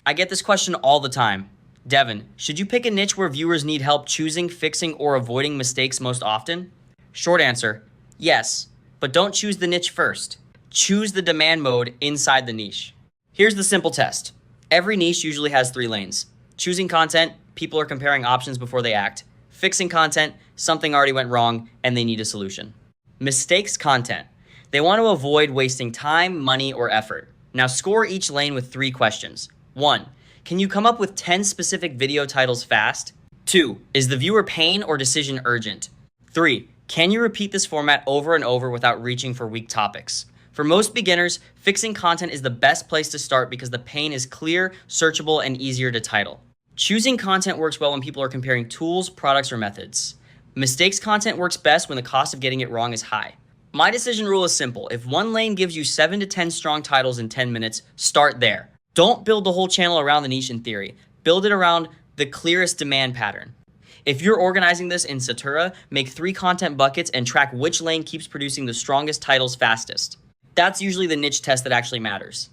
I get this question all the time. Devin, should you pick a niche where viewers need help choosing, fixing, or avoiding mistakes most often? Short answer, yes, but don't choose the niche first. Choose the demand mode inside the niche. Here's the simple test. Every niche usually has 3 lanes. Choosing content, people are comparing options before they act. Fixing content, something already went wrong and they need a solution. Mistakes content. They want to avoid wasting time, money, or effort. Now score each lane with 3 questions. 1. Can you come up with 10 specific video titles fast? 2. Is the viewer pain or decision urgent? 3. Can you repeat this format over and over without reaching for weak topics? For most beginners, fixing content is the best place to start because the pain is clear, searchable, and easier to title. Choosing content works well when people are comparing tools, products, or methods. Mistakes content works best when the cost of getting it wrong is high. My decision rule is simple. If one lane gives you 7 to 10 strong titles in 10 minutes, start there. Don't build the whole channel around the niche in theory. Build it around the clearest demand pattern. If you're organizing this in Satura, make 3 content buckets and track which lane keeps producing the strongest titles fastest. That's usually the niche test that actually matters.